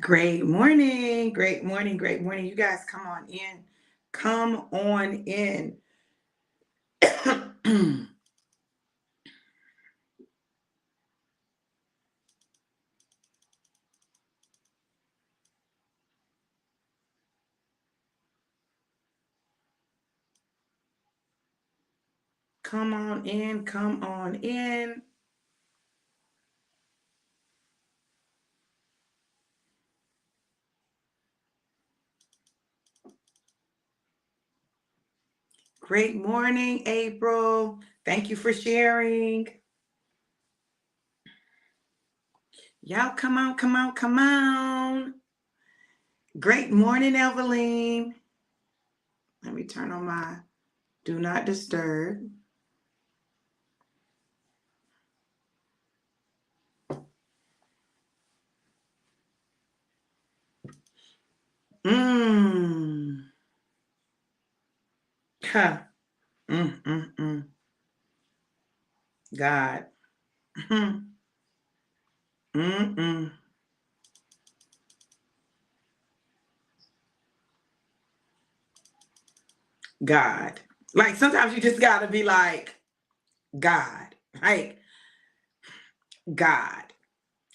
Great morning. Great morning. Great morning. You guys come on in. Come on in. Come on in. Come on in. Great morning, April. Thank you for sharing. Y'all come on, come on, come on. Great morning, Evelyn. Let me turn on my do not disturb. Mmm. Huh. God. Mm-mm. God. Like sometimes you just gotta be like, God. Like God.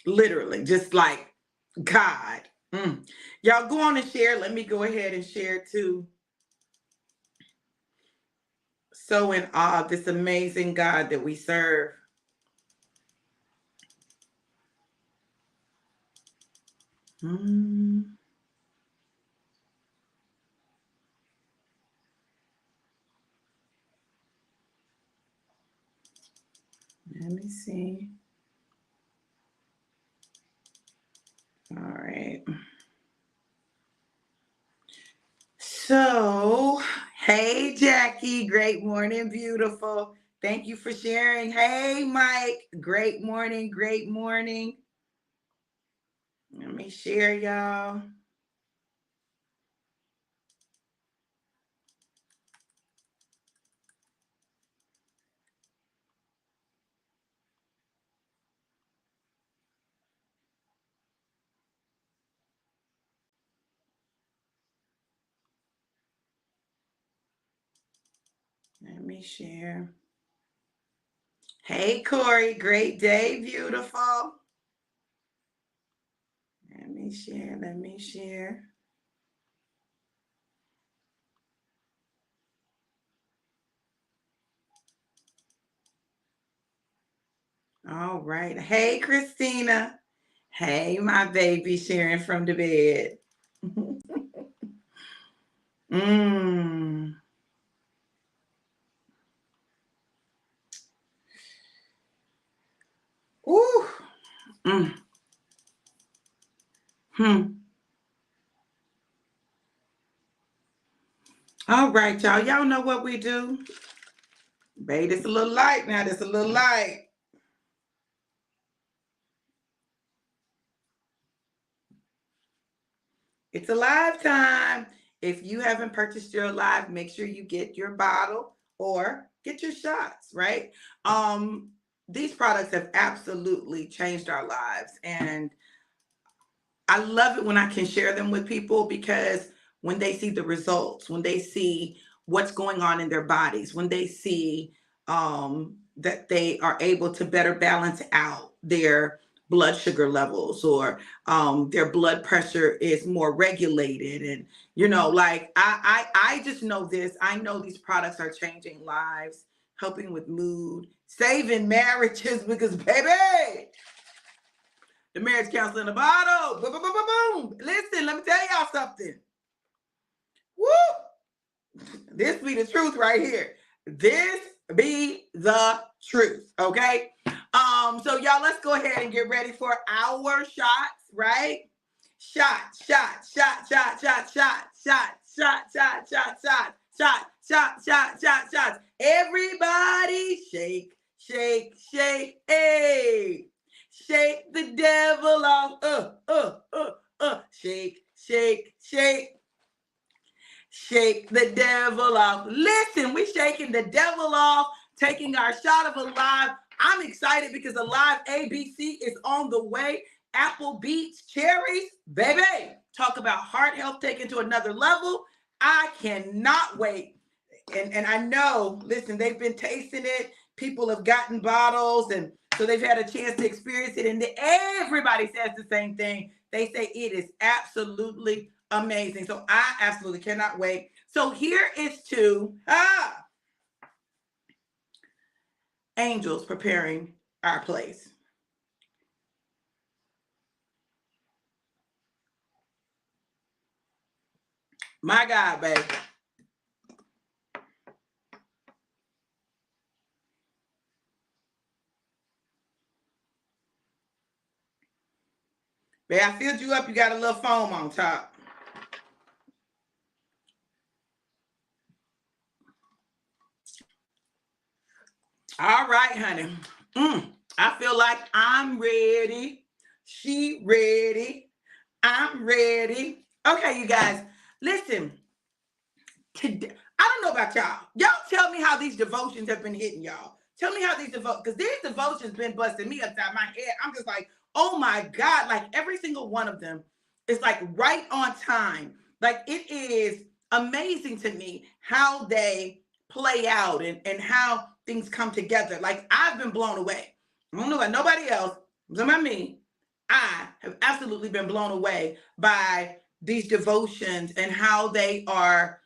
Literally. Just like God. Y'all go on and share. Let me go ahead and share too. So in awe of this amazing God that we serve. Let me see. All right. So, hey, Jackie. Great morning, beautiful. Thank you for sharing. Hey, Mike. Great morning. Great morning. Let me share, y'all. Let me share. Hey, Corey. Great day, beautiful. Let me share. Let me share. All right. Hey, Christina. Hey, my baby, sharing from the bed. Mmm. Ooh. Mm. Hmm. All right, y'all. Y'all know what we do. Babe, it's a little light now. It's a little light. It's a live time. If you haven't purchased your live, make sure you get your bottle or get your shots, right? These products have absolutely changed our lives. And I love it when I can share them with people because when they see the results, when they see what's going on in their bodies, when they see that they are able to better balance out their blood sugar levels or their blood pressure is more regulated. And, like I just know this. I know these products are changing lives, helping with mood, saving marriages because, baby, the marriage counselor in the bottle. Boom, boom, boom, boom, boom. Listen, let me tell y'all something. Woo! This be the truth right here. This be the truth. Okay. So y'all, let's go ahead and get ready for our shots, right? Shot, shot, shot, shot, shot, shot, shot, shot, shot, shot, shot, shot, shot, shot, shot, shots. Everybody shake, shake, shake. Hey. Shake the devil off. Shake, shake, shake. Shake the devil off. Listen, we're shaking the devil off, taking our shot of Alive. I'm excited because Alive ABC is on the way. apple, beets, cherries, baby. Talk about heart health taken to another level. I cannot wait. And I know, listen, they've been tasting it. People have gotten bottles, and so they've had a chance to experience it. And everybody says the same thing. They say it is absolutely amazing. So I absolutely cannot wait. So here is to angels preparing our place. My God, baby. Babe, I filled you up. You got a little foam on top. All right, honey. I feel like I'm ready. She ready. I'm ready. Okay, you guys, listen. Today, I don't know about y'all. Y'all tell me how these devotions have been hitting y'all. Tell me how these because these devotions been busting me upside my head. I'm just like, oh my God, like every single one of them is like right on time. Like it is amazing to me how they play out and how things come together. Like I've been blown away. I don't know about nobody else. It's about me. I have absolutely been blown away by these devotions and how they are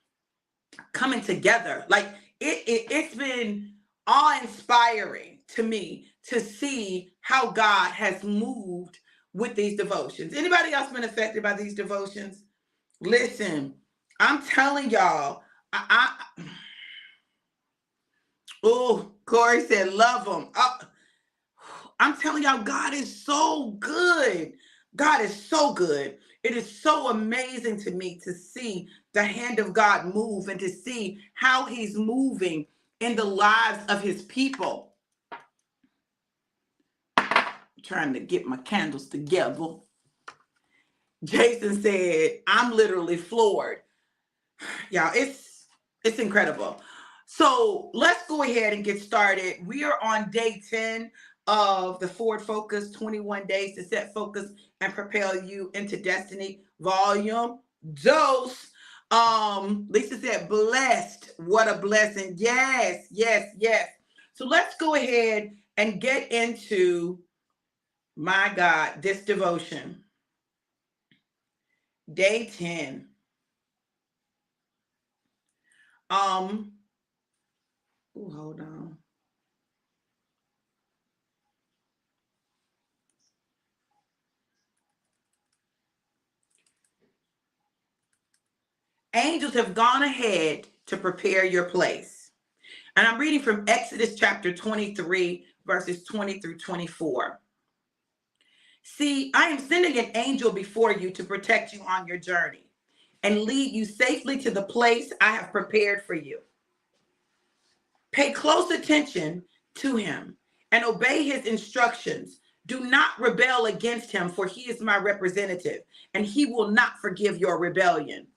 coming together. Like it's been awe-inspiring to me to see how God has moved with these devotions. Anybody else been affected by these devotions? Listen, I'm telling y'all, oh, Corey said love them. I'm telling y'all, God is so good. God is so good. It is so amazing to me to see the hand of God move and to see how he's moving in the lives of his people. I'm trying to get my candles together. Jason said, I'm literally floored. Y'all, it's incredible. So let's go ahead and get started. We are on day 10 of the Forward Focus 21 Days to Set Focus and Propel You into Destiny volume dose. Lisa said, blessed. What a blessing. Yes, yes, yes. So let's go ahead and get into, my God, this devotion. Day 10. Hold on. Angels have gone ahead to prepare your place. And I'm reading from Exodus chapter 23, verses 20 through 24. See, I am sending an angel before you to protect you on your journey and lead you safely to the place I have prepared for you. Pay close attention to him and obey his instructions. Do not rebel against him, for he is my representative, and he will not forgive your rebellion.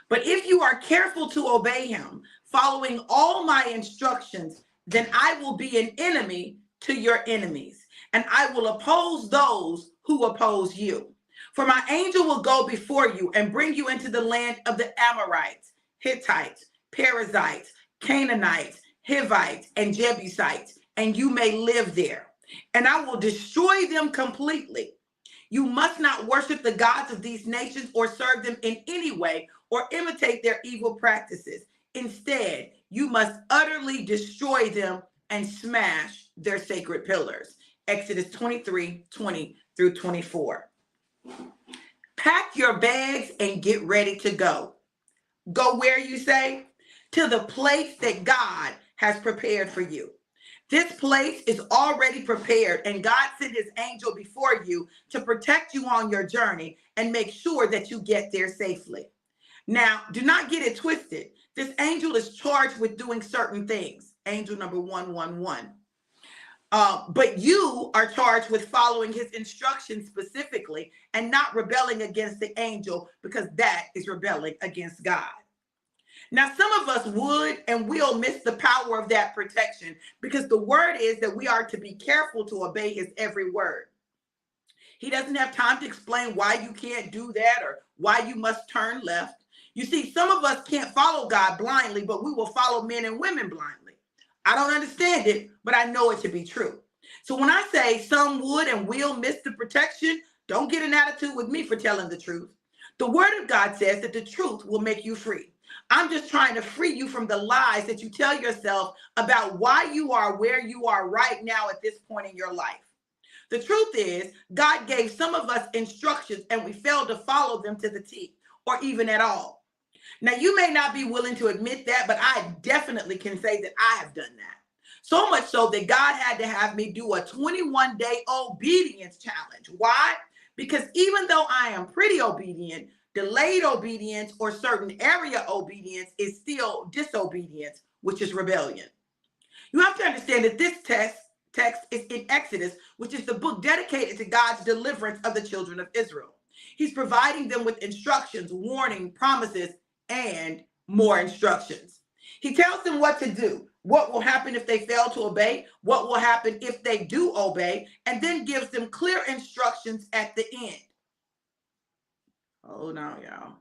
But if you are careful to obey him, following all my instructions, then I will be an enemy to your enemies, and I will oppose those who oppose you. For my angel will go before you and bring you into the land of the Amorites, Hittites, Perizzites, Canaanites, Hivites, and Jebusites, and you may live there. And I will destroy them completely. You must not worship the gods of these nations or serve them in any way or imitate their evil practices. Instead, you must utterly destroy them and smash their sacred pillars. Exodus 23, 20 through 24. Pack your bags and get ready to go. Go where, you say? To the place that God has prepared for you. This place is already prepared, and God sent his angel before you to protect you on your journey and make sure that you get there safely. Now, do not get it twisted. This angel is charged with doing certain things. Angel number 111. But you are charged with following his instructions specifically and not rebelling against the angel, because that is rebelling against God. Now, some of us would and will miss the power of that protection, because the word is that we are to be careful to obey his every word. He doesn't have time to explain why you can't do that or why you must turn left. You see, some of us can't follow God blindly, but we will follow men and women blindly. I don't understand it, but I know it to be true. So when I say some would and will miss the protection, don't get an attitude with me for telling the truth. The word of God says that the truth will make you free. I'm just trying to free you from the lies that you tell yourself about why you are where you are right now at this point in your life. The truth is, God gave some of us instructions and we failed to follow them to the T or even at all. Now, you may not be willing to admit that, but I definitely can say that I have done that. So much so that God had to have me do a 21-day obedience challenge. Why? Because even though I am pretty obedient, delayed obedience or certain area obedience is still disobedience, which is rebellion. You have to understand that this text is in Exodus, which is the book dedicated to God's deliverance of the children of Israel. He's providing them with instructions, warning, promises, and more instructions. He tells them what to do, what will happen if they fail to obey, what will happen if they do obey, and then gives them clear instructions at the end. Oh, no, y'all.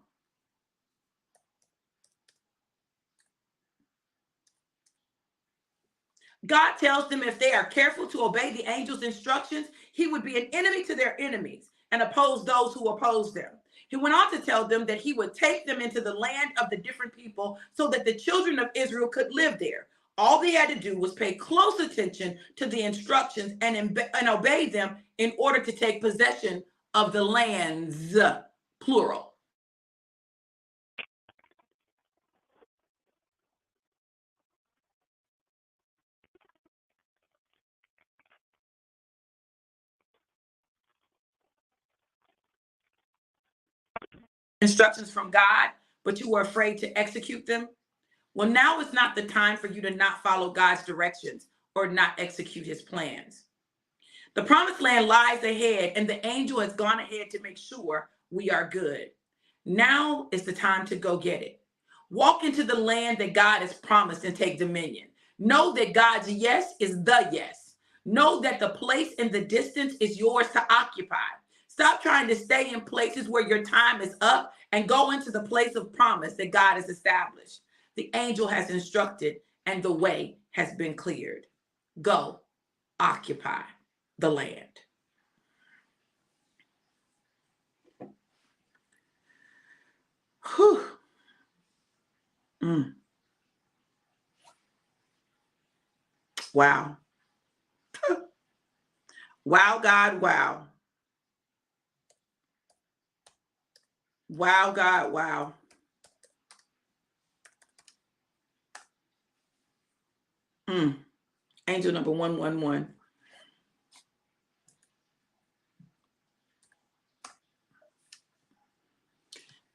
God tells them if they are careful to obey the angel's instructions, he would be an enemy to their enemies and oppose those who oppose them. He went on to tell them that he would take them into the land of the different people so that the children of Israel could live there. All they had to do was pay close attention to the instructions and obey them in order to take possession of the lands, plural. Instructions from God, but you were afraid to execute them. Well, now is not the time for you to not follow God's directions or not execute his plans. The promised land lies ahead, and the angel has gone ahead to make sure we are good. Now is the time to go get it. Walk into the land that God has promised and take dominion. Know that God's yes is the yes. Know that the place in the distance is yours to occupy. Stop trying to stay in places where your time is up and go into the place of promise that God has established. The angel has instructed and the way has been cleared. Go, occupy the land. Whew. Mm. Wow. Wow, God, wow. Wow, God, wow. Mm. Angel number 111.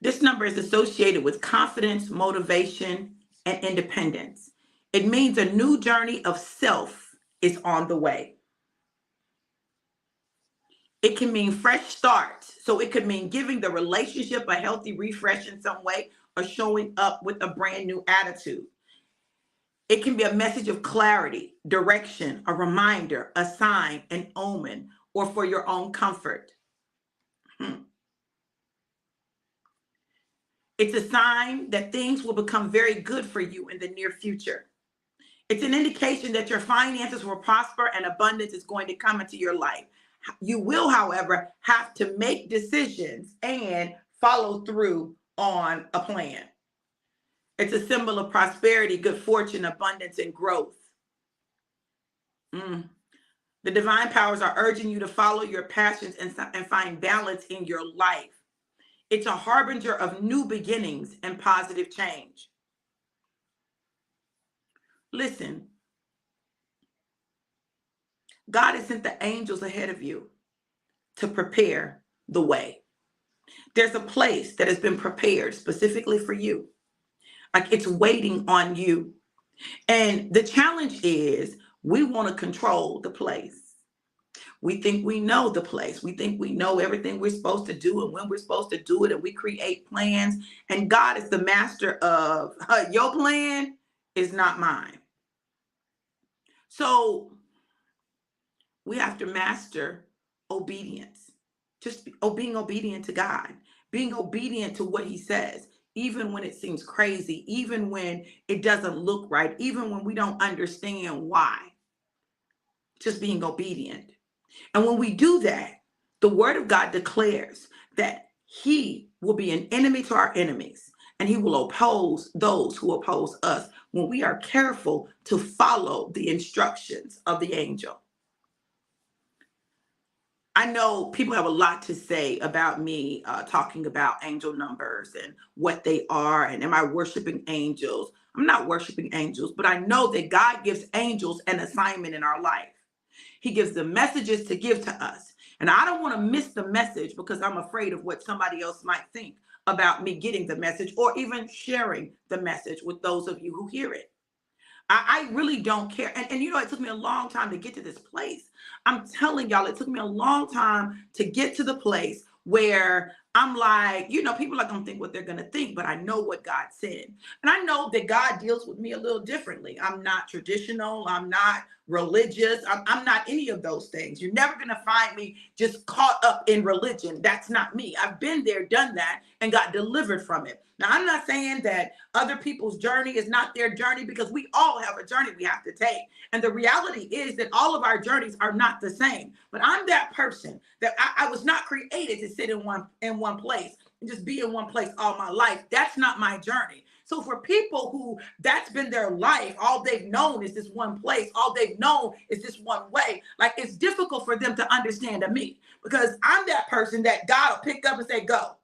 This number is associated with confidence, motivation, and independence. It means a new journey of self is on the way. It can mean fresh starts. So it could mean giving the relationship a healthy refresh in some way or showing up with a brand new attitude. It can be a message of clarity, direction, a reminder, a sign, an omen, or for your own comfort. It's a sign that things will become very good for you in the near future. It's an indication that your finances will prosper and abundance is going to come into your life. You will, however, have to make decisions and follow through on a plan. It's a symbol of prosperity, good fortune, abundance, and growth. Mm. The divine powers are urging you to follow your passions and find balance in your life. It's a harbinger of new beginnings and positive change. Listen, God has sent the angels ahead of you to prepare the way. There's a place that has been prepared specifically for you. Like it's waiting on you. And the challenge is we want to control the place. We think we know the place. We think we know everything we're supposed to do and when we're supposed to do it. And we create plans. And God is the master of your plan is not mine. So we have to master obedience. being obedient to God, being obedient to what he says, even when it seems crazy, even when it doesn't look right, even when we don't understand why, just being obedient. And when we do that, the word of God declares that he will be an enemy to our enemies and he will oppose those who oppose us when we are careful to follow the instructions of the angel. I know people have a lot to say about me talking about angel numbers and what they are, and am I worshiping angels? I'm not worshiping angels, but I know that God gives angels an assignment in our life. He gives them messages to give to us. And I don't want to miss the message because I'm afraid of what somebody else might think about me getting the message or even sharing the message with those of you who hear it. I really don't care. And you know, it took me a long time to get to this place. I'm telling y'all, it took me a long time to get to the place where I'm like, you know, people are going to think what they're going to think, but I know what God said. And I know that God deals with me a little differently. I'm not traditional. I'm not religious. I'm not any of those things. You're never going to find me just caught up in religion. That's not me. I've been there, done that, and got delivered from it. Now, I'm not saying that other people's journey is not their journey, because we all have a journey we have to take. And the reality is that all of our journeys are not the same. But I'm that person that I was not created to sit in one place and just be in one place all my life. That's not my journey. So for people who that's been their life, all they've known is this one place, all they've known is this one way, like it's difficult for them to understand me, because I'm that person that God will pick up and say, go.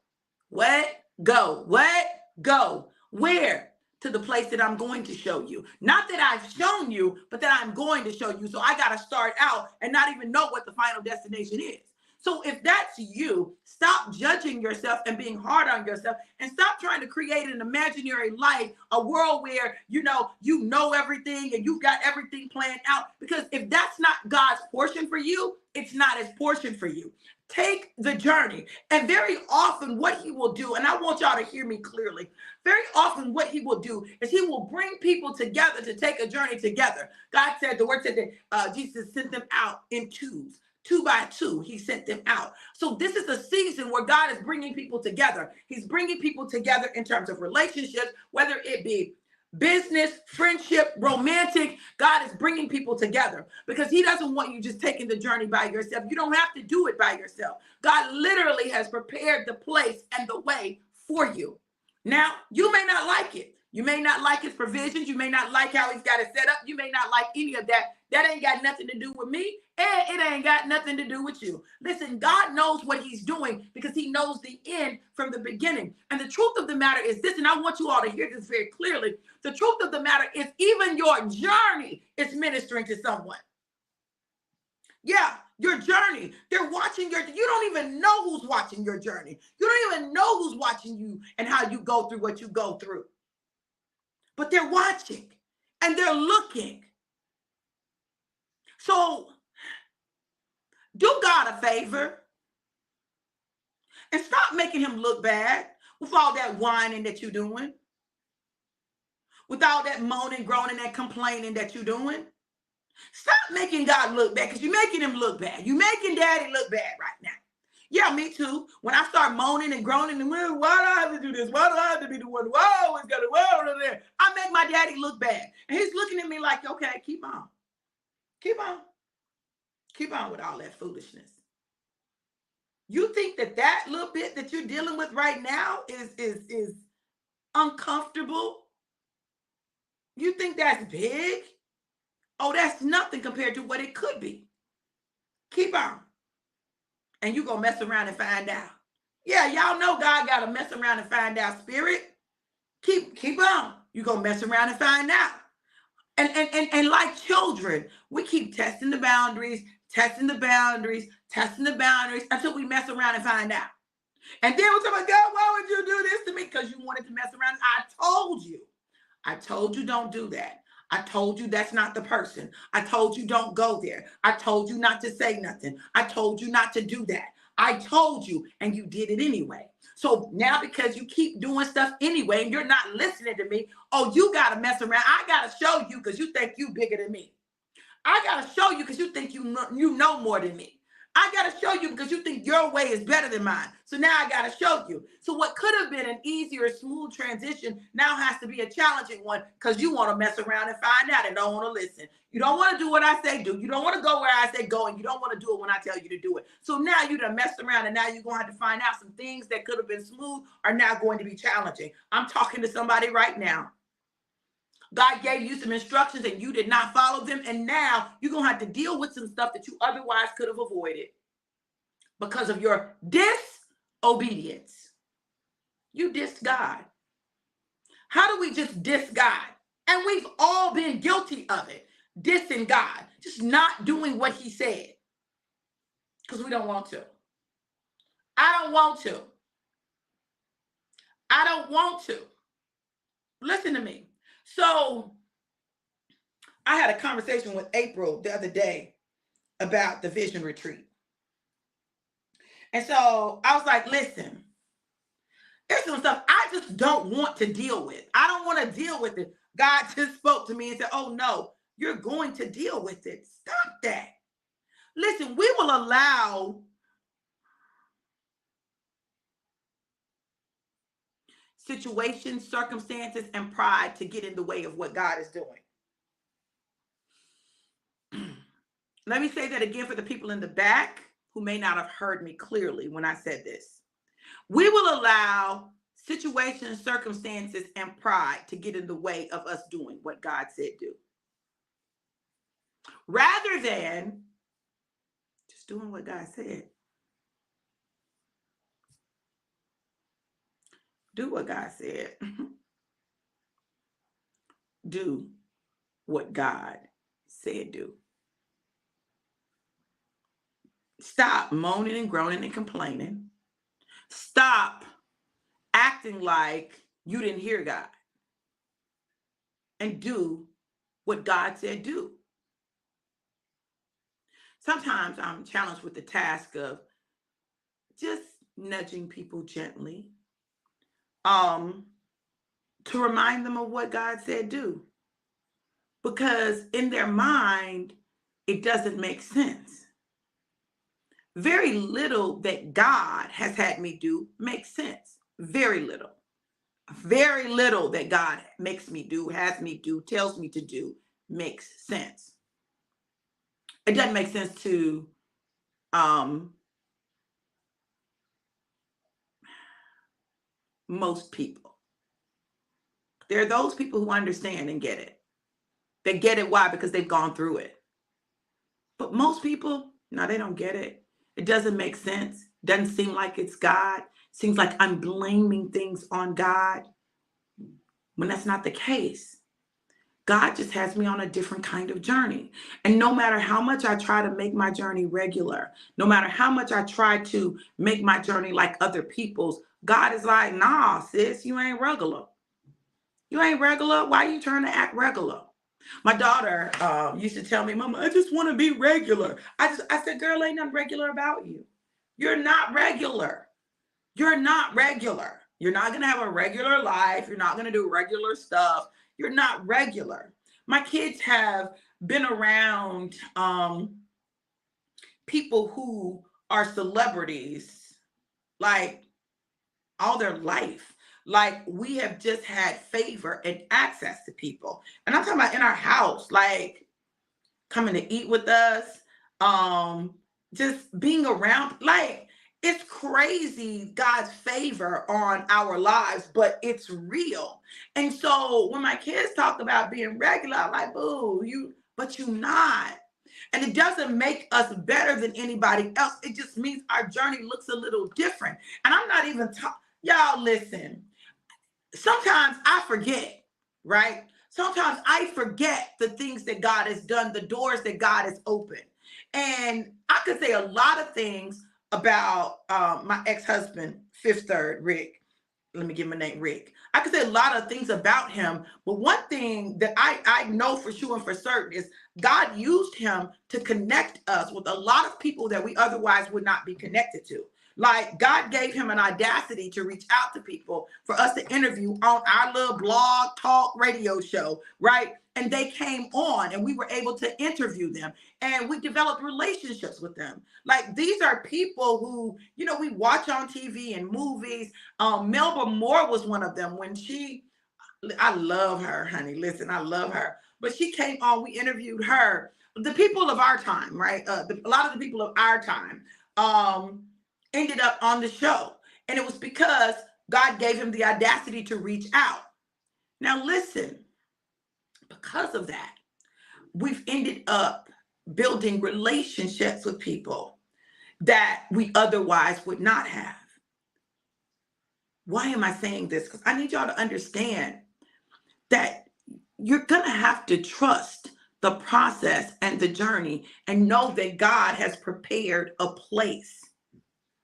What? Go. What? Go. Where? To the place that I'm going to show you. Not that I've shown you, but that I'm going to show you. So I got to start out and not even know what the final destination is. So if that's you, stop judging yourself and being hard on yourself, and stop trying to create an imaginary life, a world where you know everything and you've got everything planned out. Because if that's not God's portion for you, it's not his portion for you. Take the journey. And very often what he will do, and I want y'all to hear me clearly, very often what he will do is he will bring people together to take a journey together. God said, the word said that Jesus sent them out in twos. 2 by 2, he sent them out. So this is a season where God is bringing people together. He's bringing people together in terms of relationships, whether it be business, friendship, romantic. God is bringing people together because he doesn't want you just taking the journey by yourself. You don't have to do it by yourself. God literally has prepared the place and the way for you. Now, you may not like it. You may not like his provisions. You may not like how he's got it set up. You may not like any of that. That ain't got nothing to do with me, and it ain't got nothing to do with you. Listen, God knows what he's doing because he knows the end from the beginning. And the truth of the matter is this, and I want you all to hear this very clearly. The truth of the matter is even your journey is ministering to someone. Yeah, your journey. They're watching you don't even know who's watching your journey. You don't even know who's watching you and how you go through what you go through. But they're watching and they're looking. So do God a favor and stop making him look bad with all that whining that you're doing, with all that moaning, groaning, and complaining that you're doing. Stop making God look bad, because you're making him look bad. You're making daddy look bad right now. Yeah, me too. When I start moaning and groaning and why do I have to do this? Why do I have to be the one who always got to there? I make my daddy look bad. And he's looking at me like, okay, keep on. Keep on. Keep on with all that foolishness. You think that little bit that you're dealing with right now is uncomfortable? You think that's big? Oh, that's nothing compared to what it could be. Keep on. And you're going to mess around and find out. Yeah, y'all know God got a mess around and find out spirit. Keep on. You're going to mess around and find out. And like children, we keep testing the boundaries until we mess around and find out. And then we're talking about, God, why would you do this to me? Because you wanted to mess around. I told you don't do that. I told you that's not the person. I told you don't go there. I told you not to say nothing. I told you not to do that. I told you, and you did it anyway. So now because you keep doing stuff anyway and you're not listening to me, oh, you got to mess around. I got to show you because you think you bigger than me. I got to show you because you think you know more than me. I got to show you because you think your way is better than mine. So now I got to show you. So what could have been an easier, smooth transition now has to be a challenging one because you want to mess around and find out and don't want to listen. You don't want to do what I say do. You don't want to go where I say go, and you don't want to do it when I tell you to do it. So now you done messed around, and now you're going to have to find out some things that could have been smooth are now going to be challenging. I'm talking to somebody right now. God gave you some instructions and you did not follow them. And now you're going to have to deal with some stuff that you otherwise could have avoided because of your disobedience. You dissed God. How do we just diss God? And we've all been guilty of it. Dissing God. Just not doing what he said. Because we don't want to. I don't want to. I don't want to. Listen to me. So I had a conversation with April the other day about the vision retreat. And so I was like, listen, there's some stuff I just don't want to deal with. I don't want to deal with it. God just spoke to me and said, oh no, you're going to deal with it. Stop that. Listen, we will allow situations, circumstances, and pride to get in the way of what God is doing. Let me say that again for the people in the back who may not have heard me clearly when I said this. We will allow situations, circumstances, and pride to get in the way of us doing what God said do. Rather than just doing what God said. Do what God said. Do what God said do. Stop moaning and groaning and complaining. Stop acting like you didn't hear God. And do what God said do. Sometimes I'm challenged with the task of just nudging people gently to remind them of what God said do. Because in their mind, it doesn't make sense. Very little that God has had me do makes sense. Very little. Very little that God makes me do, has me do, tells me to do makes sense. It doesn't make sense to most people. There are those people who understand and get it. They get it. Why? Because they've gone through it. But most people, no, they don't get it. It doesn't make sense. Doesn't seem like it's God. Seems like I'm blaming things on God when that's not the case. God just has me on a different kind of journey. And no matter how much I try to make my journey regular, no matter how much I try to make my journey like other people's, God is like, nah, sis, you ain't regular. You ain't regular. Why are you trying to act regular? My daughter used to tell me, Mama, I just want to be regular. I said, girl, ain't nothing regular about you. You're not regular. You're not regular. You're not going to have a regular life. You're not going to do regular stuff. You're not regular. My kids have been around people who are celebrities like all their life. Like we have just had favor and access to people. And I'm talking about in our house, like coming to eat with us, just being around, like it's crazy God's favor on our lives, but it's real. And so when my kids talk about being regular, I'm like, boo, but you're not. And it doesn't make us better than anybody else. It just means our journey looks a little different. And I'm not even y'all listen. Sometimes I forget, right? Sometimes I forget the things that God has done, the doors that God has opened. And I could say a lot of things about my ex-husband, Fifth Third, Rick. Let me give him a name, Rick. I could say a lot of things about him, but one thing that I know for sure and for certain is God used him to connect us with a lot of people that we otherwise would not be connected to. Like, God gave him an audacity to reach out to people for us to interview on our little blog talk radio show, right? And they came on and we were able to interview them and we developed relationships with them. Like, these are people who, you know, we watch on TV and movies. Melba Moore was one of them. I love her, honey. Listen, I love her. But she came on, we interviewed her. The people of our time, right? A lot of the people of our time ended up on the show. And it was because God gave him the audacity to reach out. Now, listen, because of that, we've ended up building relationships with people that we otherwise would not have. Why am I saying this? Because I need y'all to understand that you're going to have to trust the process and the journey and know that God has prepared a place.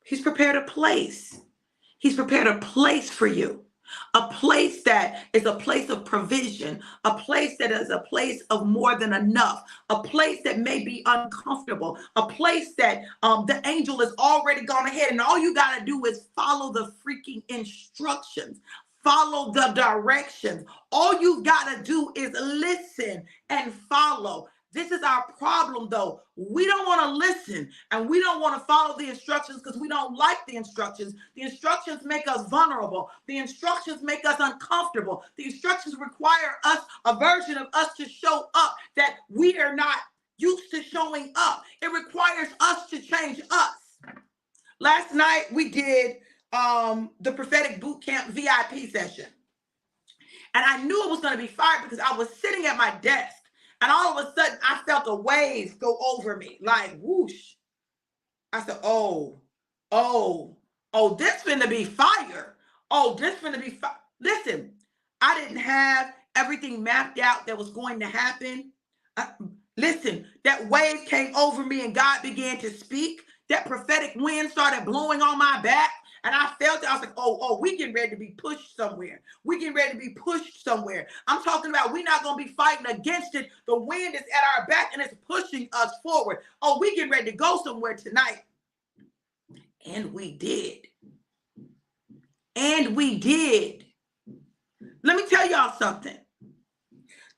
He's prepared a place. He's prepared a place for you. A place that is a place of provision, a place that is a place of more than enough, a place that may be uncomfortable, a place that the angel has already gone ahead and all you got to do is follow the freaking instructions. Follow the directions. All you've got to do is listen and follow. This is our problem, though. We don't want to listen and we don't want to follow the instructions because we don't like the instructions. The instructions make us vulnerable. The instructions make us uncomfortable. The instructions require us, a version of us, to show up that we are not used to showing up. It requires us to change us. Last night we did the Prophetic Boot Camp VIP session. And I knew it was going to be fire because I was sitting at my desk. And all of a sudden, I felt a wave go over me, like whoosh. I said, oh, this finna be fire. Oh, this finna be fire. Listen, I didn't have everything mapped out that was going to happen. Listen, that wave came over me and God began to speak. That prophetic wind started blowing on my back. And I felt it. I was like, oh, we getting ready to be pushed somewhere. We getting ready to be pushed somewhere. I'm talking about we're not going to be fighting against it. The wind is at our back and it's pushing us forward. Oh, we getting ready to go somewhere tonight. And we did. And we did. Let me tell y'all something.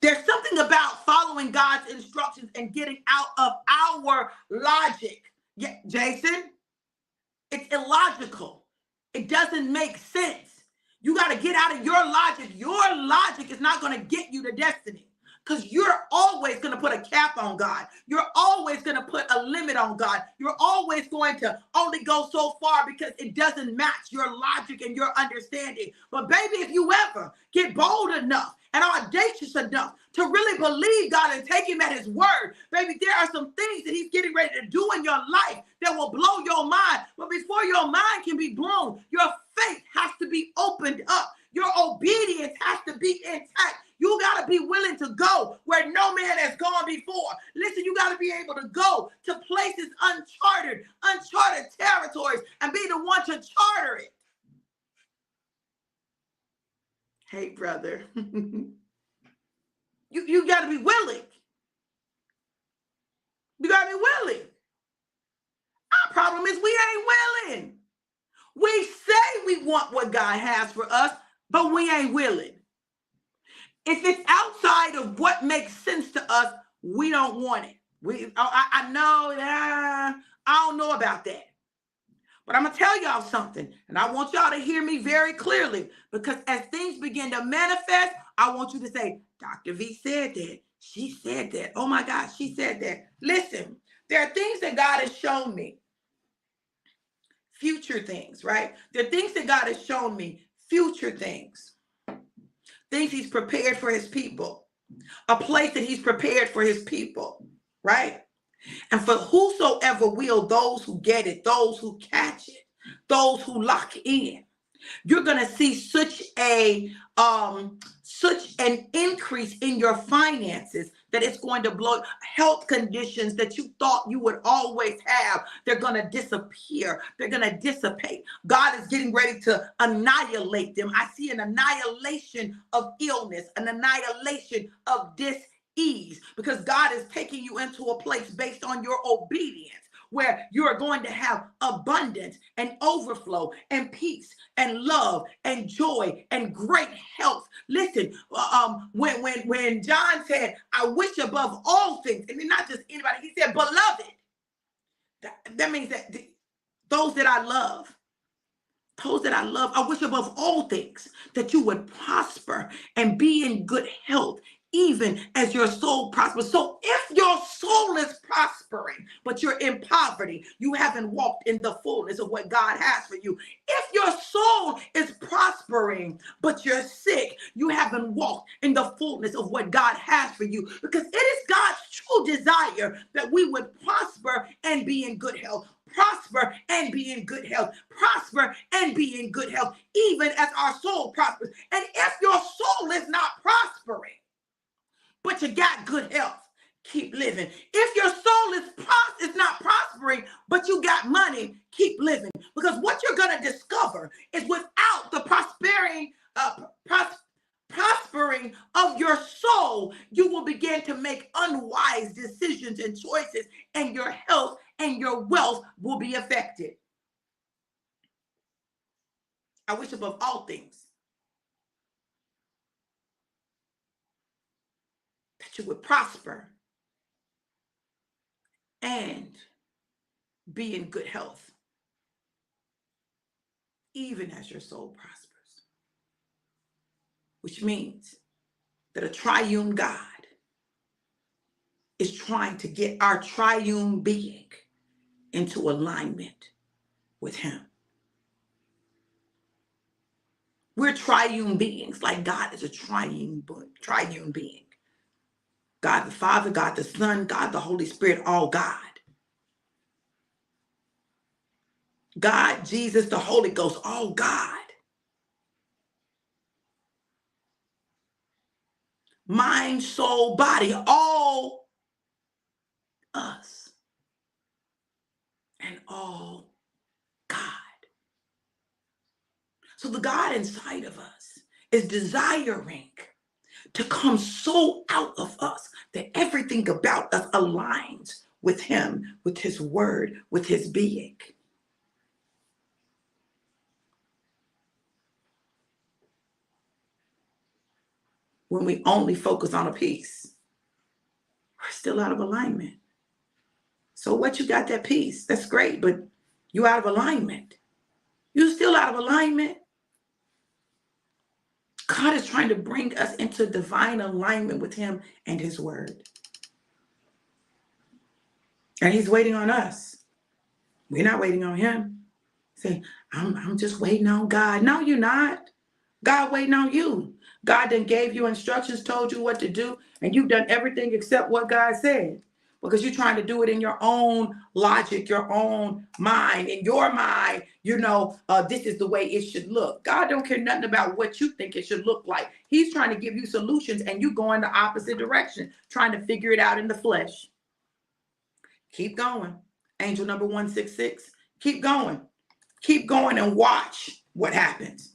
There's something about following God's instructions and getting out of our logic. Yeah, Jason, it's illogical. It doesn't make sense. You got to get out of your logic. Your logic is not going to get you to destiny because you're always going to put a cap on God. You're always going to put a limit on God. You're always going to only go so far because it doesn't match your logic and your understanding. But baby, if you ever get bold enough and audacious enough to really believe God and take him at his word, baby, there are some things that he's getting ready to do in your life that will blow your mind. But before your mind can be blown, your faith has to be opened up. Your obedience has to be intact. You got to be willing to go where no man has gone before. Listen, you got to be able to go to places uncharted territories and be the one to charter it. Hey, brother. You got to be willing. You got to be willing. Our problem is we ain't willing. We say we want what God has for us, but we ain't willing. If it's outside of what makes sense to us, we don't want it. I know that I don't know about that. But I'm going to tell y'all something, and I want y'all to hear me very clearly, because as things begin to manifest, I want you to say, Dr. V said that. She said that. Oh my God, she said that. Listen, there are things that God has shown me. Future things, right? There are things that God has shown me. Future things. Things he's prepared for his people. A place that he's prepared for his people, right? And for whosoever will, those who get it, those who catch it, those who lock in, you're going to see such an increase in your finances that it's going to blow. Health conditions that you thought you would always have, they're going to disappear. They're going to dissipate. God is getting ready to annihilate them. I see an annihilation of illness, an annihilation of disease. ease, because God is taking you into a place based on your obedience, where you are going to have abundance and overflow and peace and love and joy and great health. Listen, when John said, I wish above all things, and not just anybody, he said, beloved. That means that those that I love, I wish above all things that you would prosper and be in good health, even as your soul prospers. So if your soul is prospering, but you're in poverty, you haven't walked in the fullness of what God has for you. If your soul is prospering, but you're sick, you haven't walked in the fullness of what God has for you, because it is God's true desire that we would prosper and be in good health. Prosper and be in good health. Prosper and be in good health, even as our soul prospers. And if your soul is not prospering, but you got good health, keep living. If your soul is not prospering, but you got money, keep living. Because what you're going to discover is, without the prospering of your soul, you will begin to make unwise decisions and choices, and your health and your wealth will be affected. I wish above all things that you would prosper and be in good health, even as your soul prospers. Which means that a triune God is trying to get our triune being into alignment with him. We're triune beings, like God is a triune being. God the Father, God the Son, God the Holy Spirit, all God. God, Jesus, the Holy Ghost, all God. Mind, soul, body, all us. And all God. So the God inside of us is desiring to come so out of us that everything about us aligns with him, with his word, with his being. When we only focus on a piece, we're still out of alignment. So what, you got that piece, that's great, but you out of alignment. You're still out of alignment. God is trying to bring us into divine alignment with him and his word. And he's waiting on us. We're not waiting on him. Say, I'm just waiting on God. No, you're not. God waiting on you. God done gave you instructions, told you what to do, and you've done everything except what God said. Because you're trying to do it in your own logic, your own mind. In your mind, this is the way it should look. God don't care nothing about what you think it should look like. He's trying to give you solutions, and you go in the opposite direction, trying to figure it out in the flesh. Keep going. Angel number 166. Keep going. Keep going and watch what happens.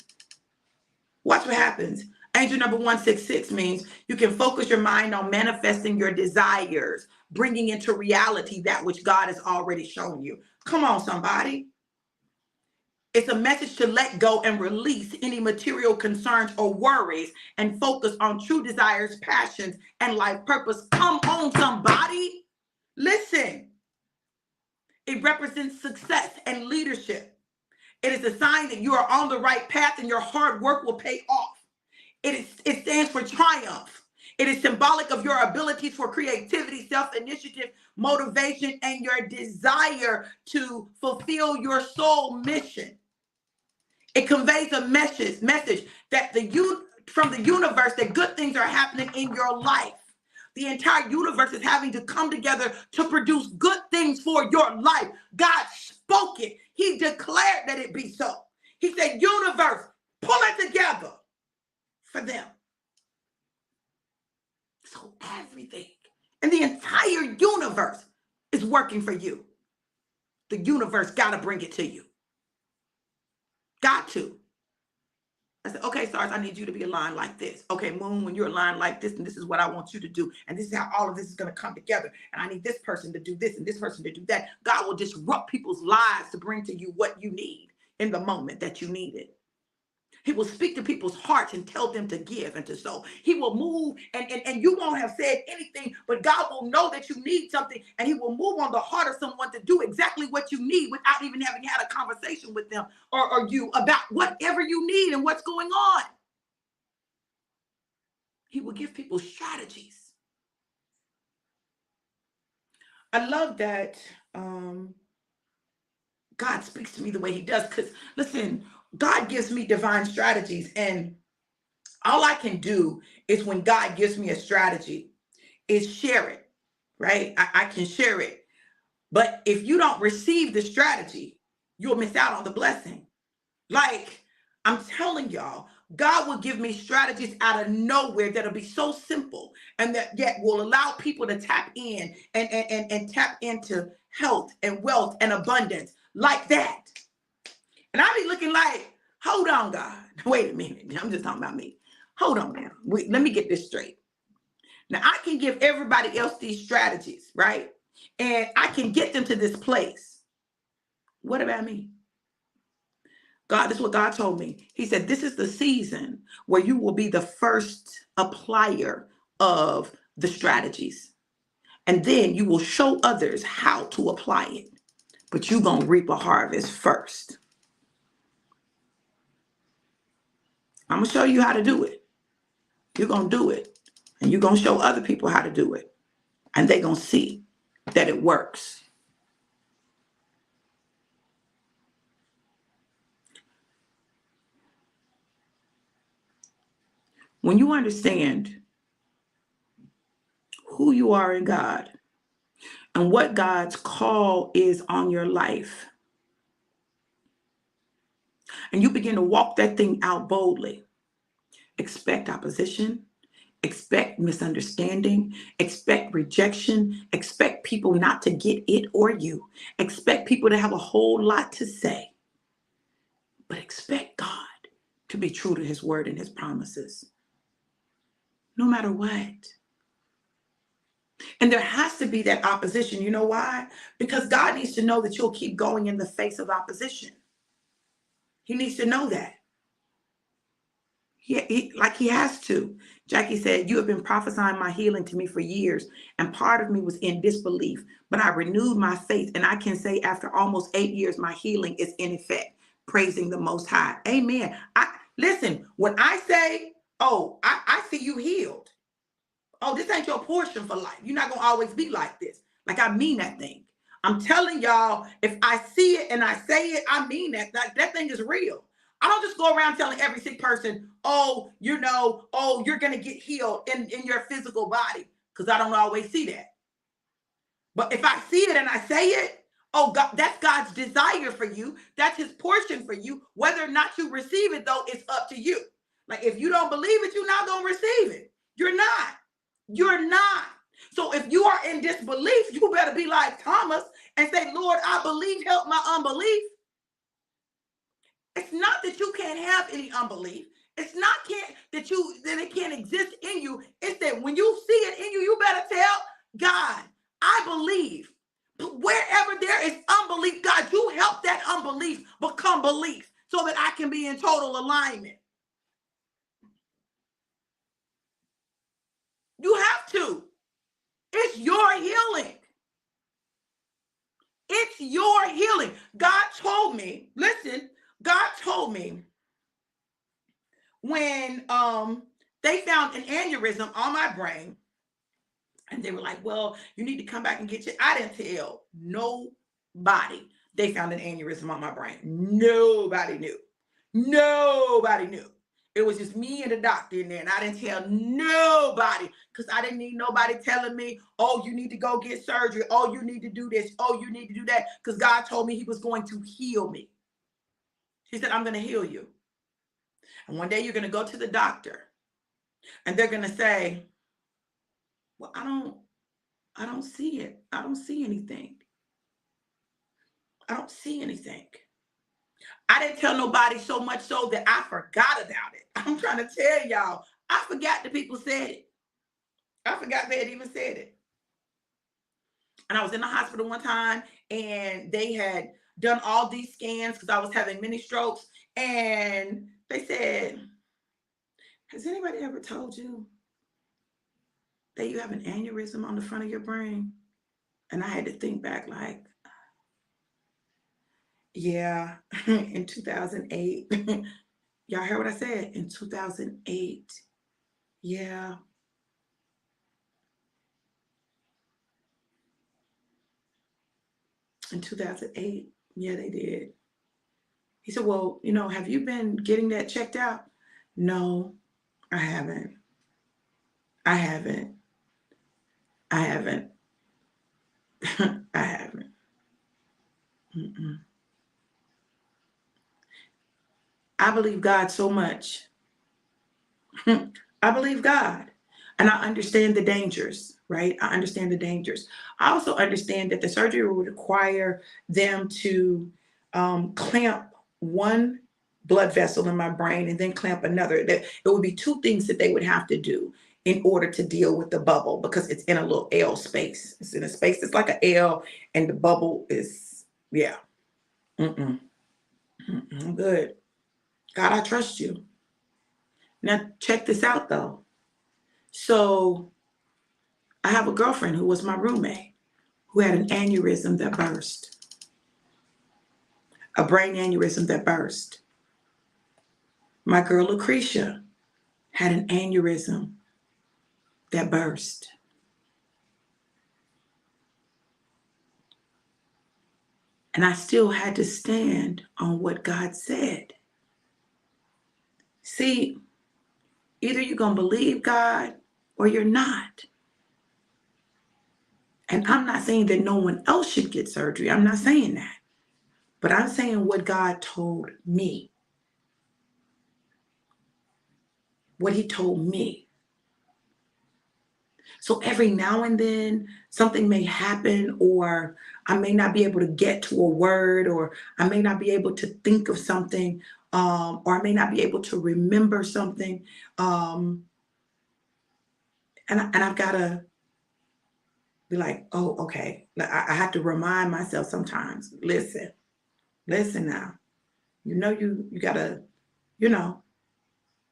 Watch what happens. Angel number 166 means you can focus your mind on manifesting your desires, bringing into reality that which God has already shown you. Come on, somebody. It's a message to let go and release any material concerns or worries and focus on true desires, passions, and life purpose. Come on, somebody. Listen. It represents success and leadership. It is a sign that you are on the right path and your hard work will pay off. It stands for triumph. It is symbolic of your abilities for creativity, self-initiative, motivation, and your desire to fulfill your soul mission. It conveys a message that from the universe that good things are happening in your life. The entire universe is having to come together to produce good things for your life. God spoke it. He declared that it be so. He said, universe, pull it together for them. So everything in the entire universe is working for you. The universe got to bring it to you. Got to. I said, okay, stars, I need you to be aligned like this. Okay, moon, when you're aligned like this, and this is what I want you to do. And this is how all of this is going to come together. And I need this person to do this and this person to do that. God will disrupt people's lives to bring to you what you need in the moment that you need it. He will speak to people's hearts and tell them to give and to sow. He will move, and you won't have said anything, but God will know that you need something, and he will move on the heart of someone to do exactly what you need without even having had a conversation with them or you about whatever you need and what's going on. He will give people strategies. I love that God speaks to me the way he does, because listen, God gives me divine strategies, and all I can do is, when God gives me a strategy, is share it, right? I can share it. But if you don't receive the strategy, you'll miss out on the blessing. Like, I'm telling y'all, God will give me strategies out of nowhere that'll be so simple and that yet will allow people to tap in and tap into health and wealth and abundance like that. And I be looking like, hold on, God. Wait a minute. I'm just talking about me. Hold on now. Let me get this straight. Now, I can give everybody else these strategies, right? And I can get them to this place. What about me? God, this is what God told me. He said, this is the season where you will be the first applier of the strategies. And then you will show others how to apply it. But you're going to reap a harvest first. I'm going to show you how to do it. You're going to do it. And you're going to show other people how to do it. And they're going to see that it works. When you understand who you are in God and what God's call is on your life, and you begin to walk that thing out boldly, expect opposition, expect misunderstanding, expect rejection, expect people not to get it or you, expect people to have a whole lot to say, but expect God to be true to his word and his promises, no matter what. And there has to be that opposition. You know why? Because God needs to know that you'll keep going in the face of opposition. He needs to know that. Like he has to. Jackie said, you have been prophesying my healing to me for years, and part of me was in disbelief, but I renewed my faith, and I can say after almost 8 years, my healing is in effect, praising the Most High. Amen. Listen, when I say, oh, I see you healed. Oh, this ain't your portion for life. You're not going to always be like this. Like, I mean that thing. I'm telling y'all, if I see it and I say it, I mean that. That thing is real. I don't just go around telling every sick person, oh, you're going to get healed in your physical body, because I don't always see that. But if I see it and I say it, oh, God, that's God's desire for you. That's his portion for you. Whether or not you receive it, though, it's up to you. Like, if you don't believe it, you're not going to receive it. You're not. You're not. So if you are in disbelief, you better be like Thomas and say, Lord, I believe, help my unbelief. It's not that you can't have any unbelief. It's not that it can't exist in you. It's that when you see it in you, you better tell God, I believe. But wherever there is unbelief, God, you help that unbelief become belief so that I can be in total alignment. You have to. It's your healing. It's your healing. God told me, listen, God told me when they found an aneurysm on my brain, and they were like, well, you need to come back and get your, I didn't tell nobody they found an aneurysm on my brain. Nobody knew. Nobody knew. It was just me and the doctor in there, and I didn't tell nobody because I didn't need nobody telling me, oh, you need to go get surgery. Oh, you need to do this. Oh, you need to do that, because God told me he was going to heal me. He said, I'm going to heal you. And one day you're going to go to the doctor, and they're going to say, well, I don't see it. I don't see anything. I don't see anything. I didn't tell nobody, so much so that I forgot about it. I'm trying to tell y'all, I forgot the people said it. I forgot they had even said it. And I was in the hospital one time, and they had done all these scans because I was having many strokes. And they said, has anybody ever told you that you have an aneurysm on the front of your brain? And I had to think back like, yeah, in 2008. Y'all heard what I said? In 2008. Yeah. In 2008. Yeah, they did. He said, well, have you been getting that checked out? No, I haven't. I haven't. I haven't. I haven't. Mm-mm. I believe God so much. I believe God. And I understand the dangers, right? I understand the dangers. I also understand that the surgery would require them to clamp one blood vessel in my brain and then clamp another. That it would be two things that they would have to do in order to deal with the bubble, because it's in a little L space. It's in a space that's like an L, and the bubble is, yeah. Mm-mm. Mm-mm. I'm good. God, I trust you. Now, check this out, though. So I have a girlfriend who was my roommate who had an aneurysm that burst, a brain aneurysm that burst. My girl Lucretia had an aneurysm that burst. And I still had to stand on what God said. See, either you're going to believe God or you're not. And I'm not saying that no one else should get surgery. I'm not saying that. But I'm saying what God told me. What he told me. So every now and then something may happen, or I may not be able to get to a word, or I may not be able to think of something, or I may not be able to remember something. And I've got to be like, oh, okay. I have to remind myself sometimes, listen now. You got to,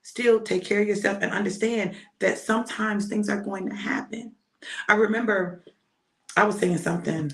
still take care of yourself and understand that sometimes things are going to happen. I remember I was saying something,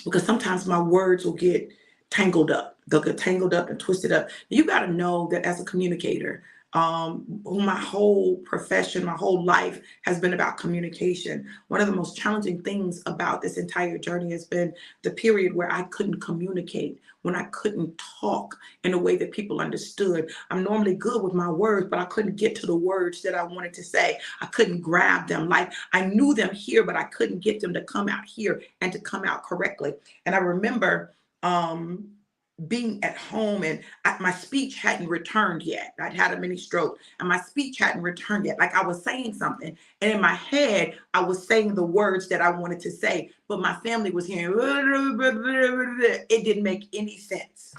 because sometimes my words will get tangled up. They'll get tangled up and twisted up. You got to know that as a communicator, my whole profession, my whole life has been about communication. One of the most challenging things about this entire journey has been the period where I couldn't communicate, when I couldn't talk in a way that people understood. I'm normally good with my words, but I couldn't get to the words that I wanted to say. I couldn't grab them. Like, I knew them here, but I couldn't get them to come out here and to come out correctly. And I remember being at home, and my speech hadn't returned yet. I'd had a mini stroke and my speech hadn't returned yet. Like, I was saying something, and in my head, I was saying the words that I wanted to say, but my family was hearing, it didn't make any sense.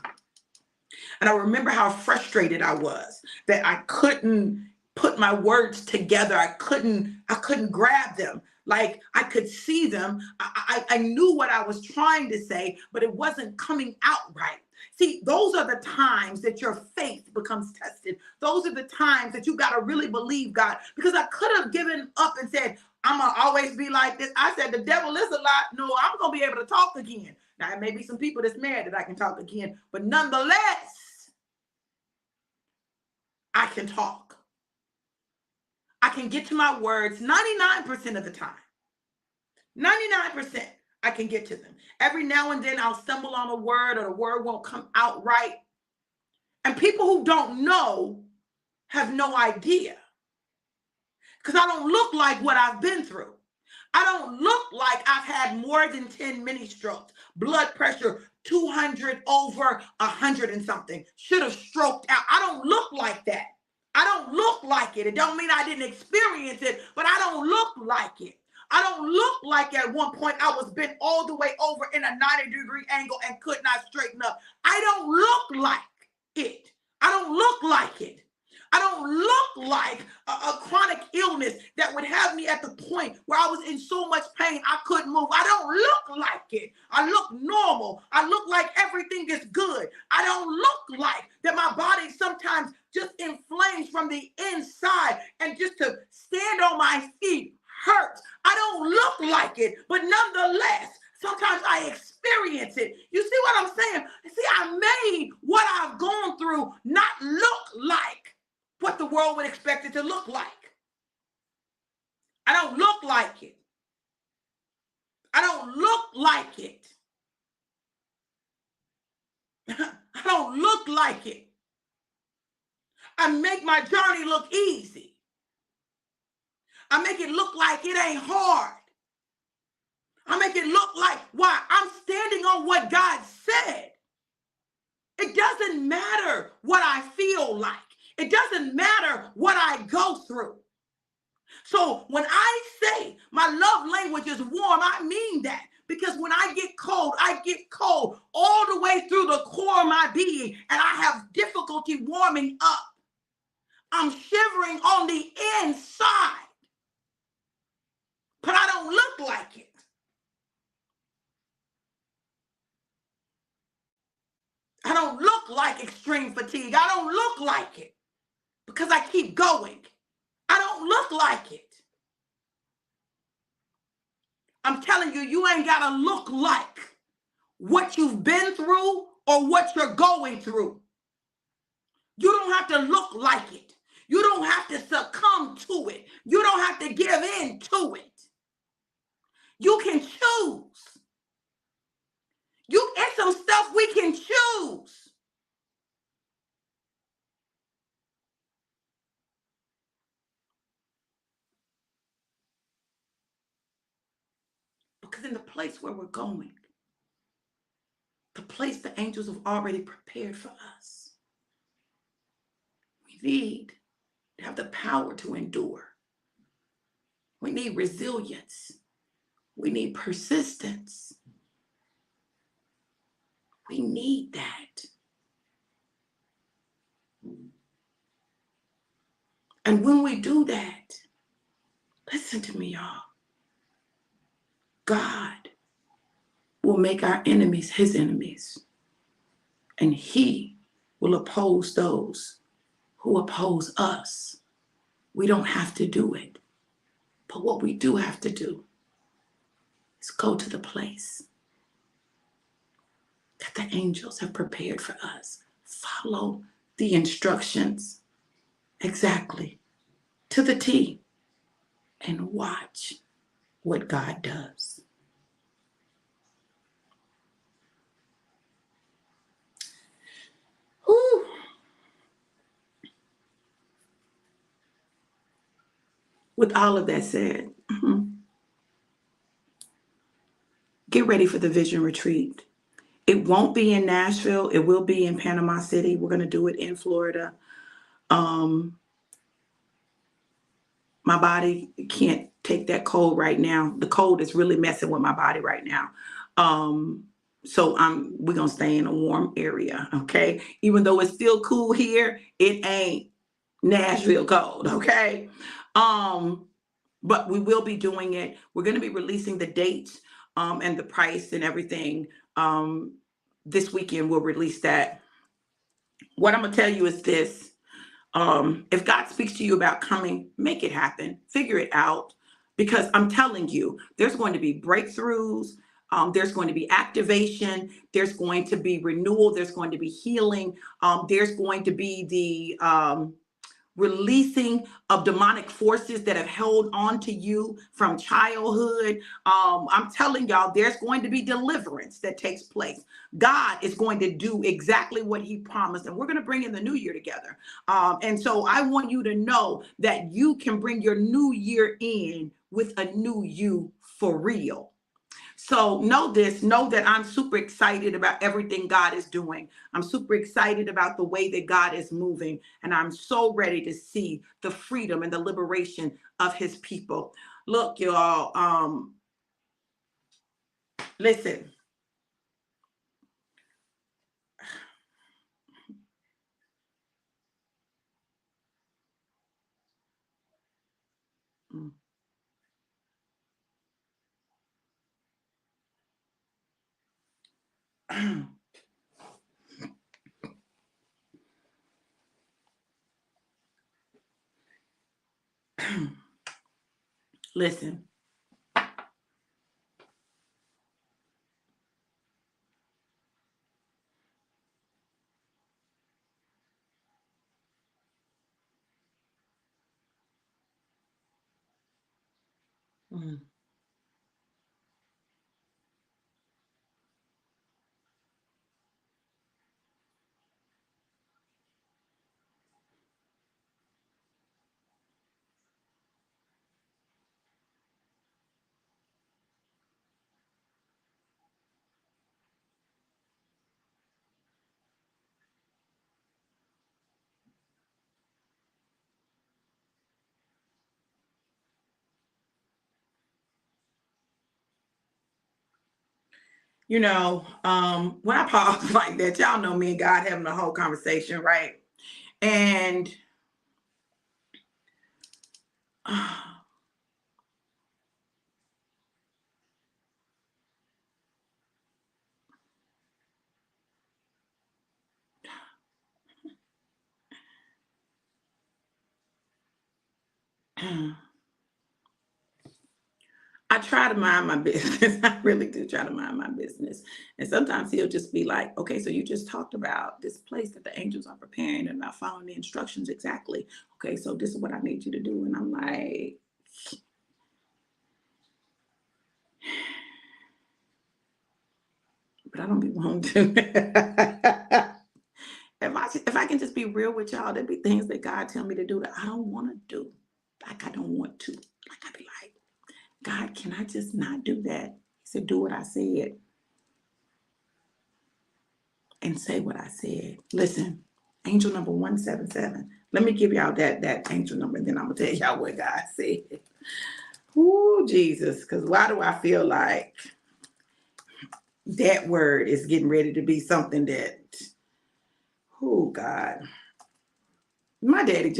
And I remember how frustrated I was that I couldn't put my words together. I couldn't grab them. Like, I could see them. I knew what I was trying to say, but it wasn't coming out right. See, those are the times that your faith becomes tested. Those are the times that you got to really believe God, because I could have given up and said, I'm going to always be like this. I said, the devil is a lie. No, I'm going to be able to talk again. Now, there may be some people that's mad that I can talk again, but nonetheless, I can talk. I can get to my words 99% of the time. 99%, I can get to them. Every now and then I'll stumble on a word, or the word won't come out right. And people who don't know have no idea, because I don't look like what I've been through. I don't look like I've had more than 10 mini strokes, blood pressure 200 over 100 and something, should have stroked out. I don't look like that. I don't look like it. It don't mean I didn't experience it, but I don't look like it. I don't look like at one point I was bent all the way over in a 90-degree angle and could not straighten up. I don't look like it. I don't look like it. I don't look like a chronic illness that would have me at the point where I was in so much pain I couldn't move. I don't look like it. I look normal. I look like everything is good. I don't look like that my body sometimes just inflames from the inside, and just to stand on my feet hurts. I don't look like it, but nonetheless, sometimes I experience it. You see what I'm saying? See, I made what I've gone through not look like what the world would expect it to look like. I don't look like it. I don't look like it. I don't look like it. I make my journey look easy. I make it look like it ain't hard. I make it look like, why? I'm standing on what God said. It doesn't matter what I feel like. It doesn't matter what I go through. So when I say my love language is warm, I mean that. Because when I get cold all the way through the core of my being, and I have difficulty warming up. I'm shivering on the inside, but I don't look like it. I don't look like extreme fatigue. I don't look like it because I keep going. I don't look like it. I'm telling you, you ain't got to look like what you've been through or what you're going through. You don't have to look like it. You don't have to succumb to it. You don't have to give in to it. You can choose. It's some stuff we can choose. Because in the place where we're going, the place the angels have already prepared for us, we need to have the power to endure. We need resilience. We need persistence. We need that. And when we do that, listen to me, y'all. God will make our enemies his enemies. And he will oppose those who oppose us. We don't have to do it. But what we do have to do is go to the place that the angels have prepared for us. Follow the instructions exactly to the T and watch what God does. Whew. With all of that said, get ready for the Vision Retreat. It won't be in Nashville. It will be in Panama City. We're going to do it in Florida. My body can't take that cold right now. The cold is really messing with my body right now. So we're going to stay in a warm area, okay? Even though it's still cool here, it ain't Nashville cold, okay? But we will be doing it. We're going to be releasing the dates and the price and everything. This weekend we'll release that. What I'm going to tell you is this. If God speaks to you about coming, make it happen. Figure it out. Because I'm telling you, there's going to be breakthroughs. There's going to be activation. There's going to be renewal. There's going to be healing. There's going to be the releasing of demonic forces that have held on to you from childhood. I'm telling y'all, there's going to be deliverance that takes place. God is going to do exactly what he promised, and we're going to bring in the new year together. And so I want you to know that you can bring your new year in with a new you for real. So know that I'm super excited about everything God is doing. I'm super excited about the way that God is moving. And I'm so ready to see the freedom and the liberation of his people. Look, y'all, listen. Listen. Mm. You know, when I pause like that, y'all know me and God having a whole conversation, right? And I try to mind my business. I really do try to mind my business. And sometimes he'll just be like, okay, so you just talked about this place that the angels are preparing and about following the instructions exactly. Okay, so this is what I need you to do. And I'm like, but I don't be wanting to. If I can just be real with y'all, there'd be things that God tell me to do that I don't want to do. Like I don't want to. Like I'd be like, God, can I just not do that? He said, do what I said and say what I said. Listen, angel number 177. Let me give y'all that angel number, and then I'm gonna tell y'all what God said. Ooh, Jesus, because why do I feel like that word is getting ready to be something that, oh God, my daddy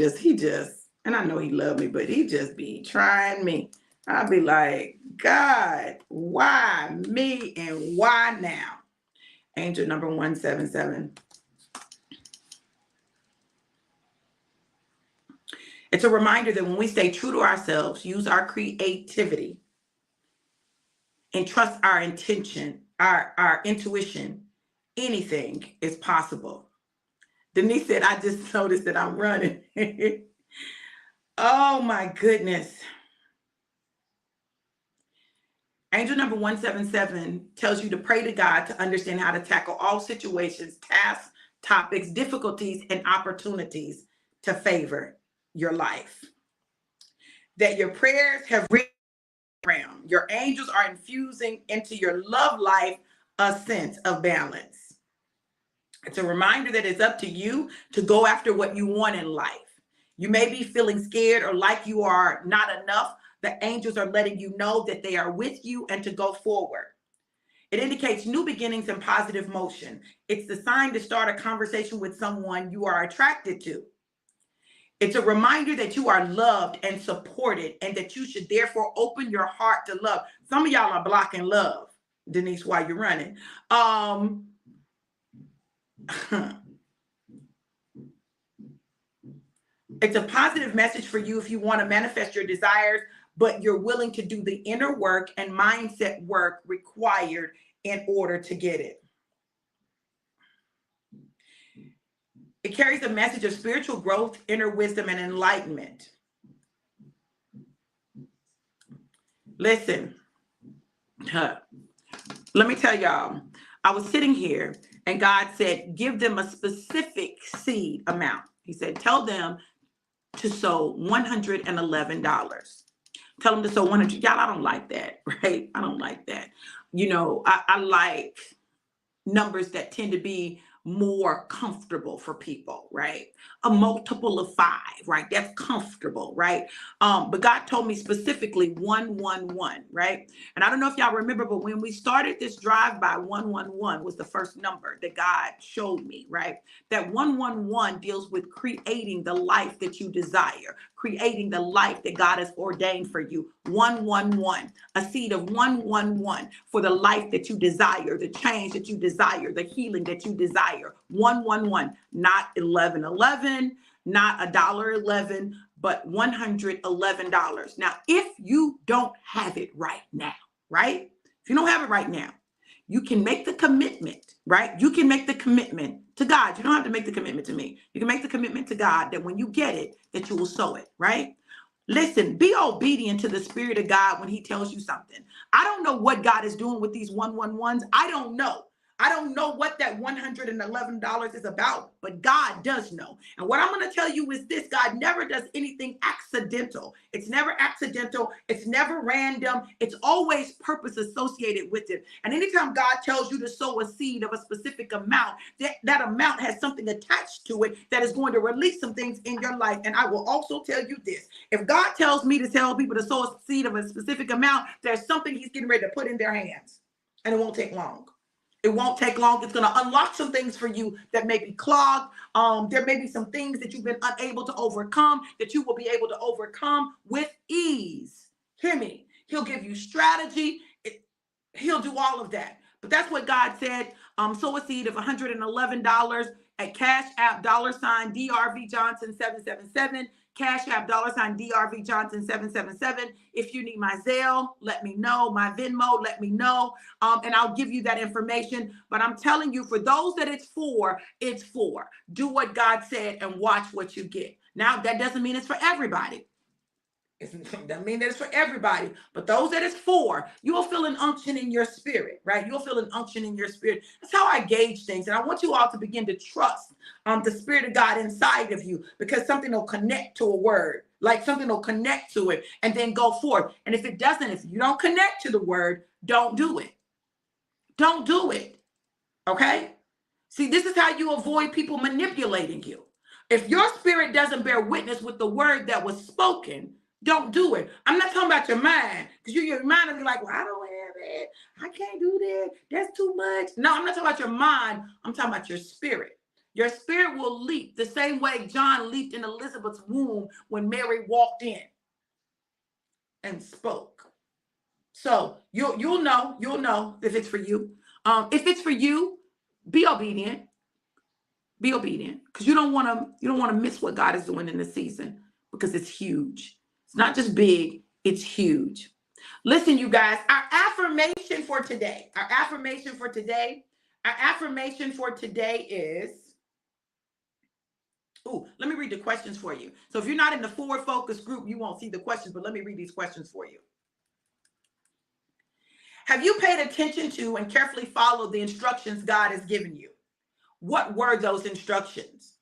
and I know he loved me, but he just be trying me. I'll be like, God, why me and why now? Angel number 177. It's a reminder that when we stay true to ourselves, use our creativity, and trust our intention, our intuition, anything is possible. Denise said, I just noticed that I'm running. Oh my goodness. Angel number 177 tells you to pray to God to understand how to tackle all situations, tasks, topics, difficulties, and opportunities to favor your life. That your prayers have reached around. Your angels are infusing into your love life a sense of balance. It's a reminder that it's up to you to go after what you want in life. You may be feeling scared or like you are not enough. The angels are letting you know that they are with you and to go forward. It indicates new beginnings and positive motion. It's the sign to start a conversation with someone you are attracted to. It's a reminder that you are loved and supported and that you should therefore open your heart to love. Some of y'all are blocking love, Denise, while you're running. It's a positive message for you if you want to manifest your desires, but you're willing to do the inner work and mindset work required in order to get it. It carries a message of spiritual growth, inner wisdom, and enlightenment. Listen, let me tell y'all, I was sitting here and God said, give them a specific seed amount. He said, tell them to sow $111. Tell them to sow 100. Y'all, I don't like that, right? I don't like that. You know, I like numbers that tend to be more comfortable for people, right? A multiple of 5, right? That's comfortable, right? But God told me specifically 111, right? And I don't know if y'all remember, but when we started this drive by, 111 was the first number that God showed me, right? That 111 deals with creating the life that you desire, creating the life that God has ordained for you. 111, a seed of 111 for the life that you desire, the change that you desire, the healing that you desire. 111, not 1111, not $1.11, but $111. Now, if you don't have it right now, right? If you don't have it right now, you can make the commitment, right? You can make the commitment to God. You don't have to make the commitment to me. You can make the commitment to God that when you get it, that you will sow it, right? Listen, be obedient to the Spirit of God when he tells you something. I don't know what God is doing with these 111s. I don't know. I don't know what that $111 is about, but God does know. And what I'm going to tell you is this: God never does anything accidental. It's never accidental. It's never random. It's always purpose associated with it. And anytime God tells you to sow a seed of a specific amount, that amount has something attached to it that is going to release some things in your life. And I will also tell you this: if God tells me to tell people to sow a seed of a specific amount, there's something he's getting ready to put in their hands. And it won't take long. It won't take long. It's going to unlock some things for you that may be clogged. There may be some things that you've been unable to overcome that you will be able to overcome with ease. Hear me. He'll give you strategy. He'll do all of that. But that's what God said. Sow a seed of $111 at Cash App $DRV Johnson 777. Cash App $DRV Johnson 777. If you need my Zelle, let me know. My Venmo, let me know. And I'll give you that information. But I'm telling you, for those that it's for, it's for. Do what God said and watch what you get. Now, that doesn't mean it's for everybody. It doesn't mean that it's for everybody, but those that it's for, you'll feel an unction in your spirit, right? You'll feel an unction in your spirit. That's how I gauge things. And I want you all to begin to trust the Spirit of God inside of you, because something will connect to a word, like something will connect to it and then go forth. And if it doesn't, if you don't connect to the word, don't do it. Don't do it. Okay? See, this is how you avoid people manipulating you. If your spirit doesn't bear witness with the word that was spoken, don't do it. I'm not talking about your mind, because your mind will be like, well, I don't have it. I can't do that. That's too much. No, I'm not talking about your mind. I'm talking about your spirit. Your spirit will leap the same way John leaped in Elizabeth's womb when Mary walked in and spoke. So you'll know if it's for you. If it's for you, be obedient. Be obedient, because you don't want to miss what God is doing in this season, because it's huge. It's not just big, it's huge. Listen, you guys, our affirmation for today is, let me read the questions for you. So if you're not in the forward focus group, you won't see the questions, but let me read these questions for you. Have you paid attention to and carefully followed the instructions God has given you? What were those instructions?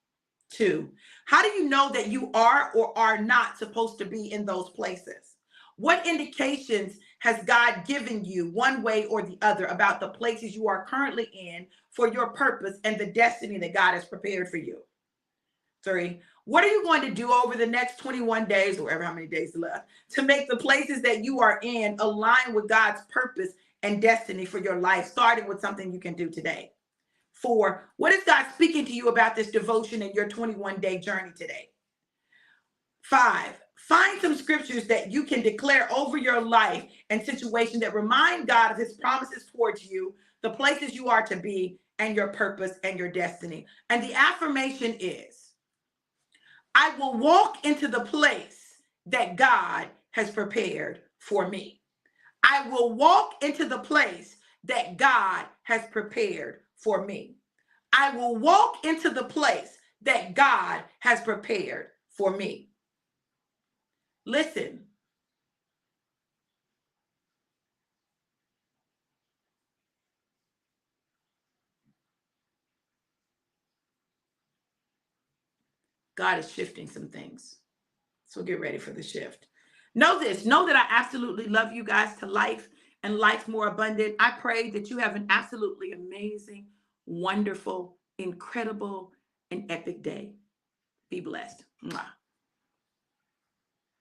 2, how do you know that you are or are not supposed to be in those places? What indications has God given you one way or the other about the places you are currently in for your purpose and the destiny that God has prepared for you? 3, what are you going to do over the next 21 days, or ever how many days left, to make the places that you are in align with God's purpose and destiny for your life, starting with something you can do today? 4, what is God speaking to you about this devotion in your 21-day journey today? 5, find some scriptures that you can declare over your life and situation that remind God of his promises towards you, the places you are to be, and your purpose and your destiny. And the affirmation is, I will walk into the place that God has prepared for me. I will walk into the place that God has prepared for me. I will walk into the place that God has prepared for me. Listen. God is shifting some things. So get ready for the shift. Know this. Know that I absolutely love you guys to life and life more abundant. I pray that you have an absolutely amazing, wonderful incredible and epic day. Be blessed. Mwah.